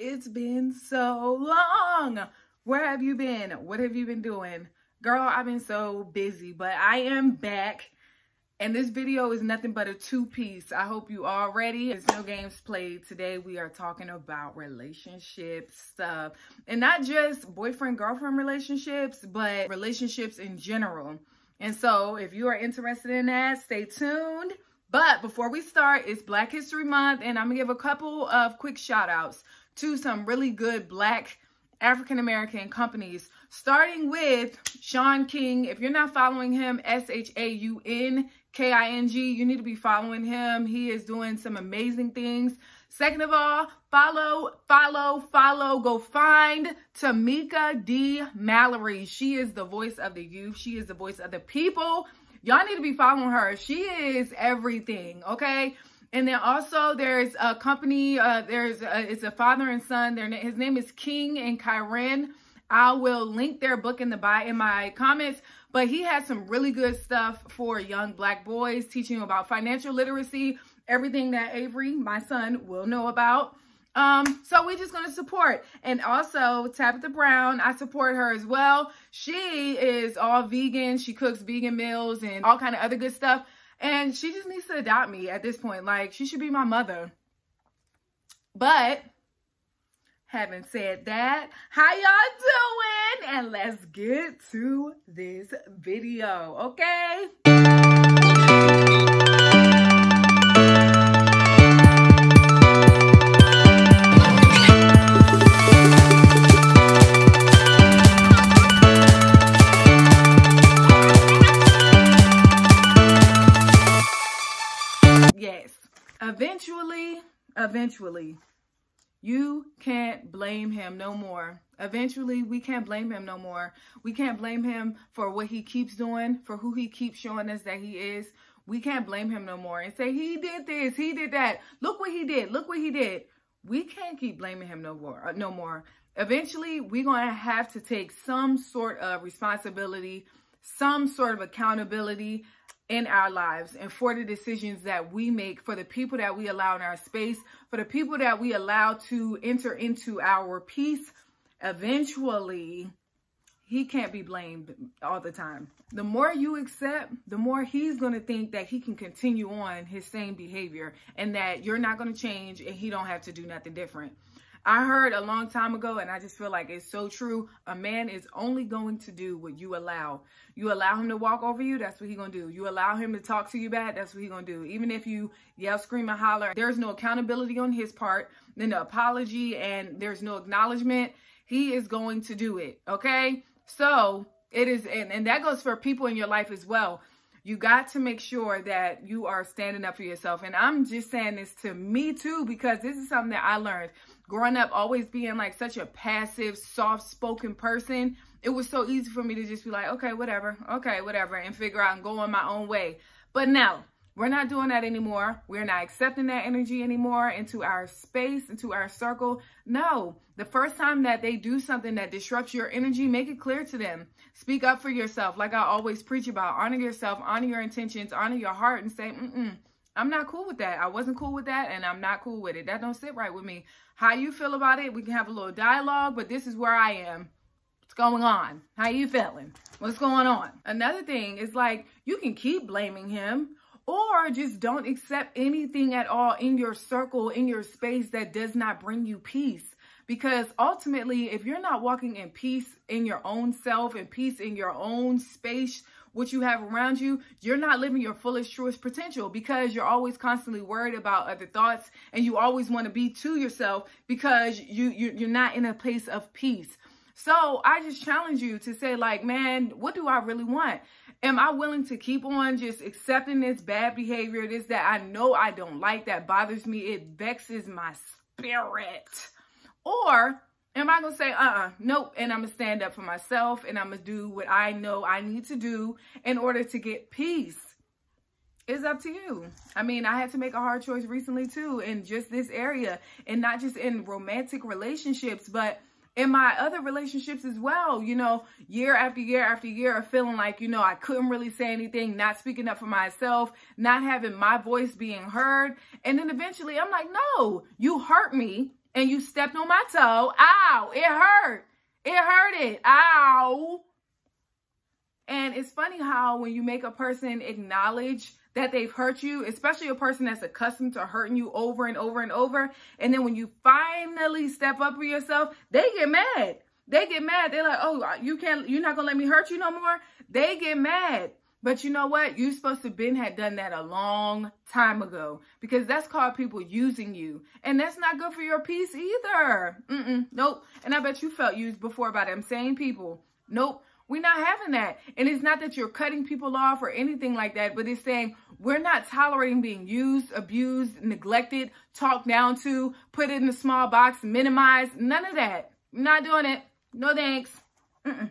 it's been so long. Where have you been? What have you been doing? Girl, I've been so busy, but I am back. And this video is nothing but a two-piece. I hope you all ready. There's no games played. Today we are talking about relationship stuff. And not just boyfriend-girlfriend relationships, but relationships in general. And so if you are interested in that, stay tuned. But before we start, it's Black History Month, and I'm gonna give a couple of quick shout outs to some really good Black African-American companies, starting with Shaun King. If you're not following him, ShaunKing, you need to be following him. He is doing some amazing things. Second of all, follow, go find Tamika D. Mallory. She is the voice of the youth. She is the voice of the people. Y'all need to be following her. She is everything, okay? And then also there's a company, it's a father and son. His name is King and Kyren. I will link their book in my comments, but he has some really good stuff for young Black boys, teaching them about financial literacy, everything that Avery, my son, will know about. So we're just going to support. And also Tabitha Brown, I support her as well. She is all vegan. She cooks vegan meals and all kind of other good stuff. And she just needs to adopt me at this point. Like, she should be my mother. But having said that, how y'all doing? And let's get to this video, okay? Yes, eventually, you can't blame him no more. Eventually, we can't blame him no more. We can't blame him for what he keeps doing, for who he keeps showing us that he is. We can't blame him no more and say, he did this, he did that. Look what he did. Look what he did. We can't keep blaming him no more. Eventually, we're going to have to take some sort of responsibility, some sort of accountability in our lives and for the decisions that we make, for the people that we allow in our space, for the people that we allow to enter into our peace. Eventually, he can't be blamed all the time. The more you accept, the more he's going to think that he can continue on his same behavior and that you're not going to change and he don't have to do nothing different. I heard a long time ago, and I just feel like it's so true, a man is only going to do what you allow. You allow him to walk over you, that's what he's going to do. You allow him to talk to you bad, that's what he's going to do. Even if you yell, scream, and holler, there's no accountability on his part, then the apology, and there's no acknowledgement, he is going to do it, okay? So it is, and that goes for people in your life as well. You got to make sure that you are standing up for yourself. And I'm just saying this to me too, because this is something that I learned growing up, always being like such a passive, soft-spoken person. It was so easy for me to just be like, okay, whatever, and figure out and go on my own way. But no, we're not doing that anymore. We're not accepting that energy anymore into our space, into our circle. No, the first time that they do something that disrupts your energy, make it clear to them. Speak up for yourself. Like I always preach about, honor yourself, honor your intentions, honor your heart, and say, I'm not cool with that. I wasn't cool with that, and I'm not cool with it. That don't sit right with me. How you feel about it, we can have a little dialogue, but this is where I am. What's going on? How you feeling? What's going on? Another thing is, like, you can keep blaming him, or just don't accept anything at all in your circle, in your space that does not bring you peace. Because ultimately, if you're not walking in peace in your own self and peace in your own space, what you have around you, you're not living your fullest, truest potential, because you're always constantly worried about other thoughts and you always want to be to yourself because you're not in a place of peace. So I just challenge you to say, like, man, what do I really want? Am I willing to keep on just accepting this bad behavior, this that I know I don't like, that bothers me, it vexes my spirit? Or am I going to say, nope, and I'm going to stand up for myself and I'm going to do what I know I need to do in order to get peace? It's up to you. I mean, I had to make a hard choice recently too in just this area, and not just in romantic relationships, but in my other relationships as well. You know, year after year after year of feeling like, you know, I couldn't really say anything, not speaking up for myself, not having my voice being heard. And then eventually I'm like, no, you hurt me. and you stepped on my toe. Ow, it hurt. It hurted. Ow. And it's funny how when you make a person acknowledge that they've hurt you, especially a person that's accustomed to hurting you over and over and over, and then when you finally step up for yourself, they get mad. They get mad. They're like, oh, you're not gonna let me hurt you no more. They get mad. But you know what? You're supposed to had done that a long time ago, because that's called people using you. And that's not good for your peace either. Nope. And I bet you felt used before by them same people. Nope. We're not having that. And it's not that you're cutting people off or anything like that, but it's saying we're not tolerating being used, abused, neglected, talked down to, put in a small box, minimized. None of that. We're not doing it. No thanks.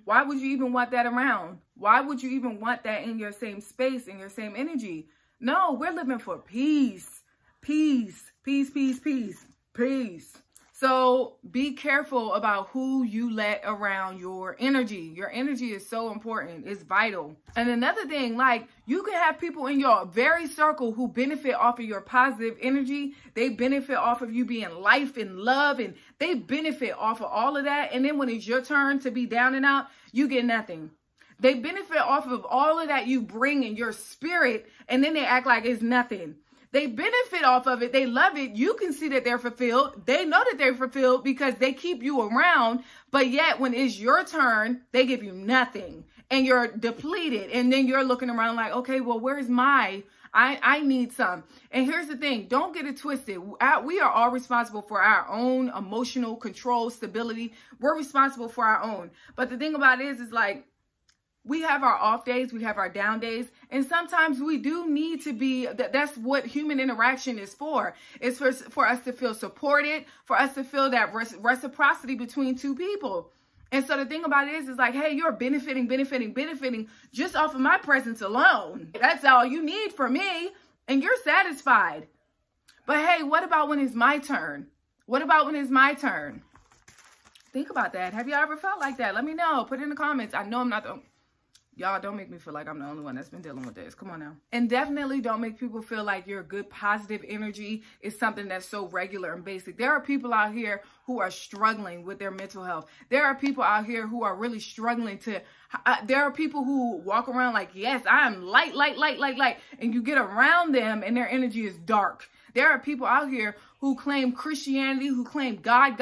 Why would you even want that around? Why would you even want that in your same space, in your same energy? No, we're living for peace. Peace. Peace, peace, peace. Peace. So be careful about who you let around your energy. Your energy is so important. It's vital. And another thing, like, you can have people in your very circle who benefit off of your positive energy. They benefit off of you being life and love, and they benefit off of all of that. And then when it's your turn to be down and out, you get nothing. They benefit off of all of that you bring in your spirit, and then they act like it's nothing. They benefit off of it. They love it. You can see that they're fulfilled. They know that they're fulfilled because they keep you around. But yet when it's your turn, they give you nothing and you're depleted. And then you're looking around like, okay, well, where's I need some. And here's the thing. Don't get it twisted. We are all responsible for our own emotional control, stability. We're responsible for our own. But the thing about it is like, we have our off days, we have our down days, and sometimes we do need to be, that's what human interaction is for. It's for us to feel supported, for us to feel that reciprocity between two people. And so the thing about it is like, hey, you're benefiting just off of my presence alone. That's all you need from me, and you're satisfied. But hey, what about when it's my turn? What about when it's my turn? Think about that. Have you ever felt like that? Let me know. Put it in the comments. I know I'm not the... Y'all, don't make me feel like I'm the only one that's been dealing with this. Come on now. And definitely don't make people feel like your good positive energy is something that's so regular and basic. There are people out here who are struggling with their mental health. There are people out here who are really struggling to... there are people who walk around like, yes, I am light. And you get around them and their energy is dark. There are people out here who claim Christianity, who claim God,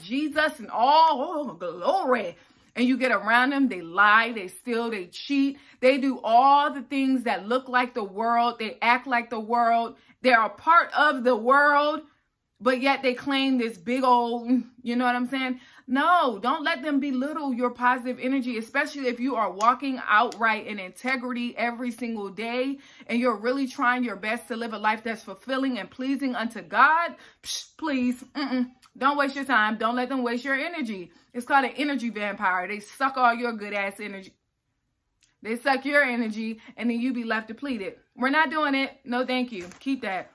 Jesus, and all glory. And you get around them, they lie, they steal, they cheat. They do all the things that look like the world. They act like the world. They're a part of the world, but yet they claim this big old, you know what I'm saying? No, don't let them belittle your positive energy, especially if you are walking outright in integrity every single day and you're really trying your best to live a life that's fulfilling and pleasing unto God. Please, don't waste your time. Don't let them waste your energy. It's called an energy vampire. They suck all your good ass energy. They suck your energy and then you be left depleted. We're not doing it. No, thank you. Keep that.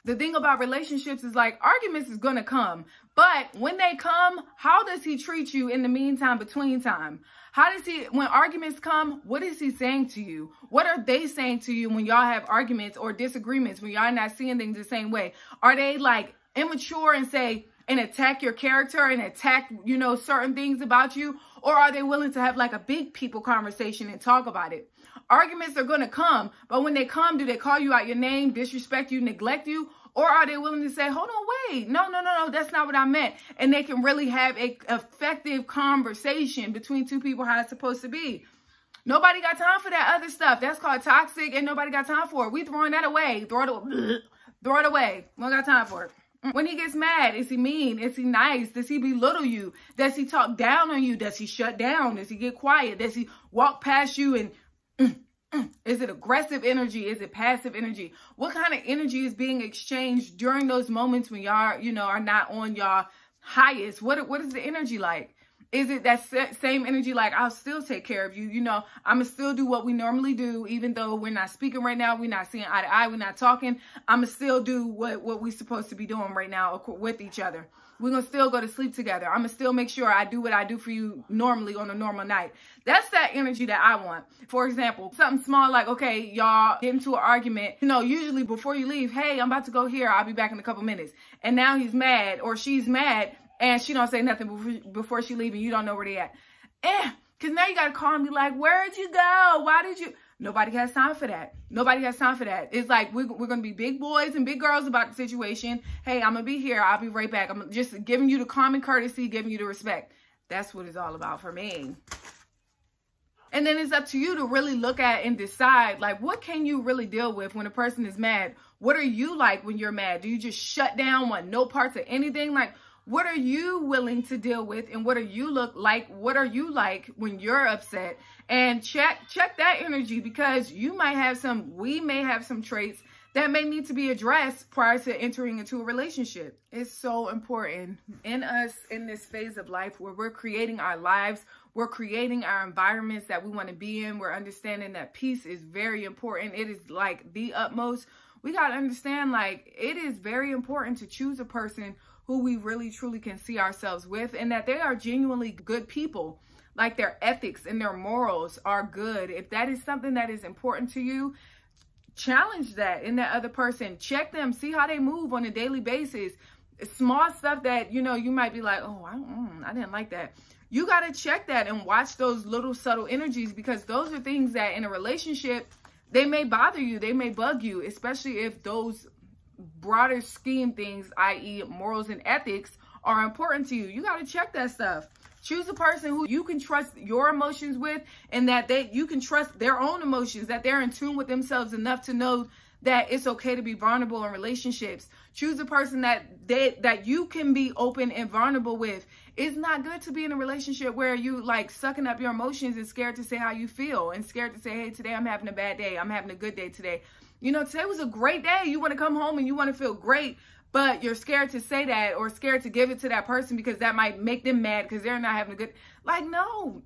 The thing about relationships is like arguments is going to come. But when they come, how does he treat you in the meantime, between time? How does he, when arguments come, what is he saying to you? What are they saying to you when y'all have arguments or disagreements, when y'all not seeing things the same way? Are they like immature and say, and attack your character and attack, you know, certain things about you? Or are they willing to have like a big people conversation and talk about it? Arguments are going to come, but when they come, do they call you out your name, disrespect you, neglect you? Or are they willing to say, hold on, wait, no, that's not what I meant. And they can really have a effective conversation between two people how it's supposed to be. Nobody got time for that other stuff. That's called toxic and nobody got time for it. We throwing that away. Throw it away. We don't got time for it. When he gets mad, is he mean? Is he nice? Does he belittle you? Does he talk down on you? Does he shut down? Does he get quiet? Does he walk past you and... Is it aggressive energy? Is it passive energy? What kind of energy is being exchanged during those moments when y'all, you know, are not on y'all highest? What is the energy like? Is it that same energy like, I'll still take care of you? You know, I'm going to still do what we normally do, even though we're not speaking right now. We're not seeing eye to eye. We're not talking. I'm going to still do what we're supposed to be doing right now with each other. We're going to still go to sleep together. I'm going to still make sure I do what I do for you normally on a normal night. That's that energy that I want. For example, something small like, okay, y'all get into an argument. You know, usually before you leave, hey, I'm about to go here. I'll be back in a couple minutes. And now he's mad or she's mad and she don't say nothing before she leave and you don't know where they at. Because now you got to call and be like, where'd you go? Why did you? Nobody has time for that. Nobody has time for that. It's like we're going to be big boys and big girls about the situation. Hey, I'm going to be here. I'll be right back. I'm just giving you the common courtesy, giving you the respect. That's what it's all about for me. And then it's up to you to really look at and decide, like, what can you really deal with when a person is mad? What are you like when you're mad? Do you just shut down, want no parts of anything? Like, what are you willing to deal with? And what are you like? What are you like when you're upset? And check that energy, because we may have some traits that may need to be addressed prior to entering into a relationship. It's so important in us in this phase of life where we're creating our lives, we're creating our environments that we want to be in. We're understanding that peace is very important. It is like the utmost. We got to understand, like, it is very important to choose a person who we really truly can see ourselves with, and that they are genuinely good people. Like, their ethics and their morals are good. If that is something that is important to you, challenge that in that other person. Check them, see how they move on a daily basis. Small stuff that, you know, you might be like, oh, I didn't like that. You got to check that and watch those little subtle energies, because those are things that in a relationship, they may bother you. They may bug you, especially if those broader scheme things, i.e. morals and ethics, are important to you. You got to check that stuff. Choose a person who you can trust your emotions with, and that you can trust their own emotions, that they're in tune with themselves enough to know that it's okay to be vulnerable in relationships. Choose a person that you can be open and vulnerable with. It's not good to be in a relationship where you like sucking up your emotions and scared to say how you feel, and scared to say, hey, today I'm having a bad day. I'm having a good day today. You know, today was a great day. You want to come home and you want to feel great, but you're scared to say that, or scared to give it to that person because that might make them mad because they're not having a good, like, no,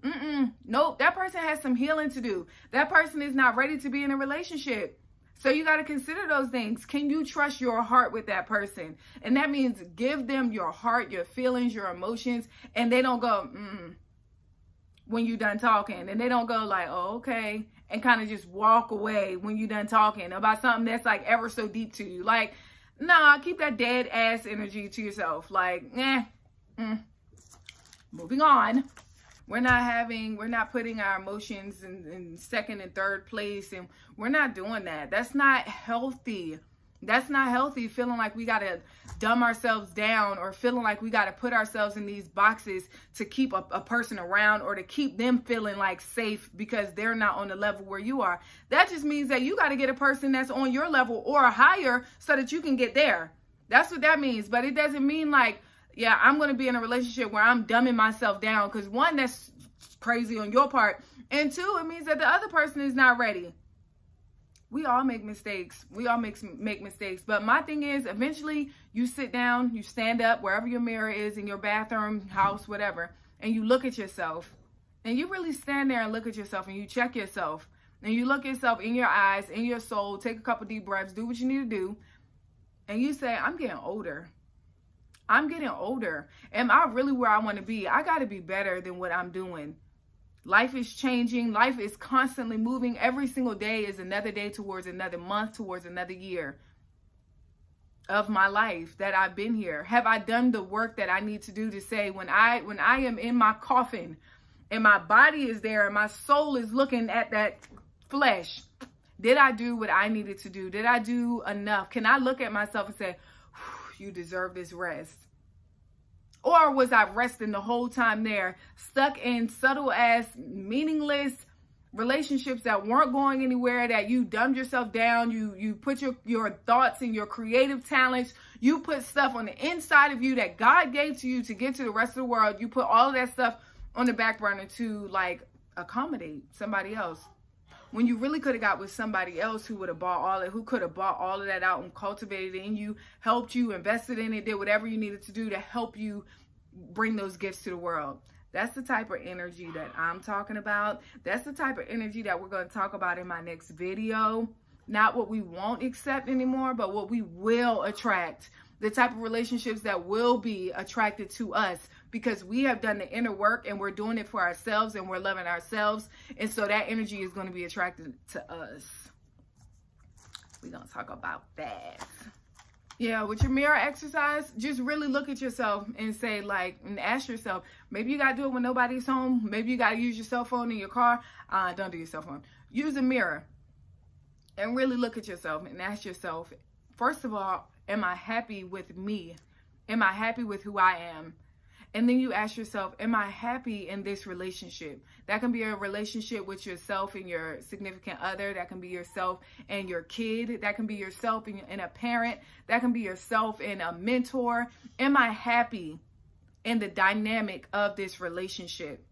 nope. That person has some healing to do. That person is not ready to be in a relationship. So you got to consider those things. Can you trust your heart with that person? And that means give them your heart, your feelings, your emotions, and they don't go, when you're done talking. And they don't go like, oh, okay, and kind of just walk away when you're done talking about something that's like ever so deep to you. Like, nah, keep that dead ass energy to yourself. Like, moving on. We're not putting our emotions in second and third place, and we're not doing that. That's not healthy. That's not healthy, feeling like we got to dumb ourselves down, or feeling like we got to put ourselves in these boxes to keep a person around, or to keep them feeling like safe because they're not on the level where you are. That just means that you got to get a person that's on your level or higher so that you can get there. That's what that means. But it doesn't mean like, yeah, I'm going to be in a relationship where I'm dumbing myself down, because one, that's crazy on your part. And two, it means that the other person is not ready. We all make mistakes. We all make mistakes. But my thing is, eventually you sit down, you stand up wherever your mirror is, in your bathroom, house, whatever, and you look at yourself. And you really stand there and look at yourself, and you check yourself. And you look yourself in your eyes, in your soul, take a couple deep breaths, do what you need to do. And you say, I'm getting older. I'm getting older. Am I really where I want to be? I got to be better than what I'm doing. Life is changing. Life is constantly moving. Every single day is another day towards another month, towards another year of my life that I've been here. Have I done the work that I need to do to say, when I am in my coffin and my body is there and my soul is looking at that flesh, did I do what I needed to do? Did I do enough? Can I look at myself and say, you deserve this rest? Or was I resting the whole time there, stuck in subtle ass, meaningless relationships that weren't going anywhere, that you dumbed yourself down, you put your thoughts and your creative talents, you put stuff on the inside of you that God gave to you to get to the rest of the world, you put all of that stuff on the back burner to like accommodate somebody else, when you really could have got with somebody else who would have bought all it, who could have bought all of that out and cultivated it in you, helped you, invested in it, did whatever you needed to do to help you bring those gifts to the world. That's the type of energy that I'm talking about. That's the type of energy that we're going to talk about in my next video. Not what we won't accept anymore, but what we will attract. The type of relationships that will be attracted to us because we have done the inner work and we're doing it for ourselves and we're loving ourselves. And so that energy is going to be attracted to us. We're going to talk about that. Yeah, with your mirror exercise, just really look at yourself and say, like, and ask yourself, maybe you got to do it when nobody's home. Maybe you got to use your cell phone in your car. Don't do your cell phone. Use a mirror and really look at yourself and ask yourself, first of all, am I happy with me? Am I happy with who I am? And then you ask yourself, am I happy in this relationship? That can be a relationship with yourself and your significant other. That can be yourself and your kid. That can be yourself and a parent. That can be yourself and a mentor. Am I happy in the dynamic of this relationship?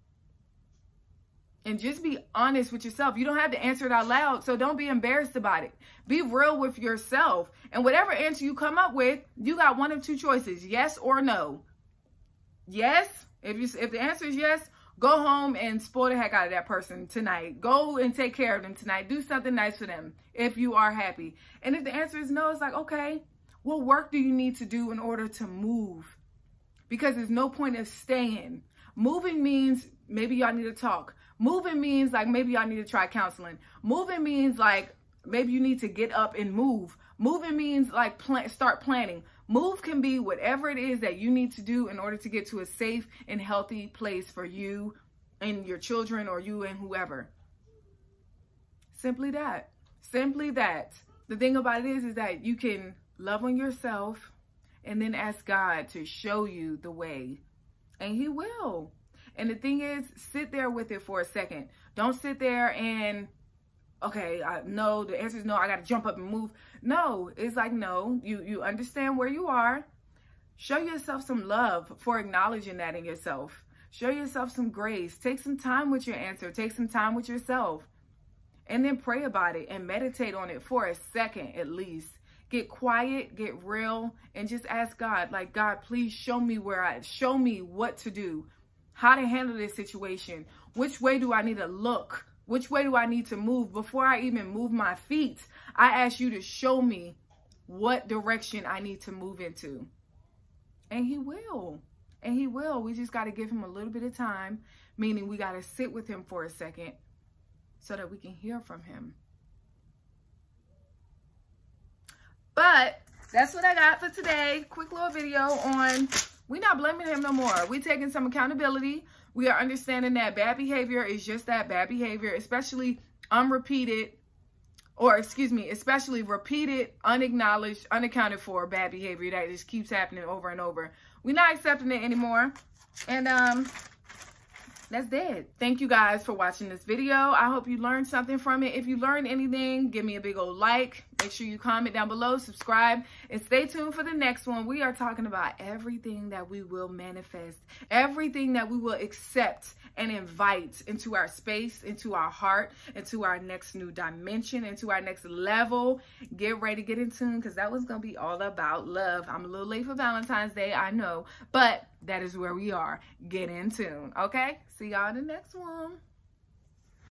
And just be honest with yourself. You don't have to answer it out loud, so don't be embarrassed about it. Be real with yourself. And whatever answer you come up with, you got one of two choices, yes or no. Yes, if the answer is yes, go home and spoil the heck out of that person tonight. Go and take care of them tonight. Do something nice for them if you are happy. And if the answer is no, it's like, okay, what work do you need to do in order to move? Because there's no point of staying. Moving means maybe y'all need to talk. Moving means like maybe y'all need to try counseling. Moving means like maybe you need to get up and move. Moving means like start planning. Move can be whatever it is that you need to do in order to get to a safe and healthy place for you and your children or you and whoever. Simply that. Simply that. The thing about it is that you can love on yourself and then ask God to show you the way. And He will. And the thing is, sit there with it for a second. Don't sit there and, okay, no, the answer is no, I got to jump up and move. No, it's like, no, you understand where you are. Show yourself some love for acknowledging that in yourself. Show yourself some grace. Take some time with your answer. Take some time with yourself. And then pray about it and meditate on it for a second at least. Get quiet, get real, and just ask God, like, God, please show me show me what to do, how to handle this situation. Which way do I need to look? Which way do I need to move? Before I even move my feet, I ask you to show me what direction I need to move into. And He will. And He will. We just got to give Him a little bit of time, meaning we got to sit with Him for a second so that we can hear from Him. But that's what I got for today. Quick little video on we're not blaming him no more. We're taking some accountability. We are understanding that bad behavior is just that, bad behavior, especially especially repeated, unacknowledged, unaccounted for bad behavior that just keeps happening over and over. We're not accepting it anymore. And that's it. Thank you guys for watching this video. I hope you learned something from it. If you learned anything, give me a big old like. Make sure you comment down below, subscribe, and stay tuned for the next one. We are talking about everything that we will manifest, everything that we will accept and invite into our space, into our heart, into our next new dimension, into our next level. Get ready, get in tune, because that was going to be all about love. I'm a little late for Valentine's Day, I know, but that is where we are. Get in tune, okay? See y'all in the next one.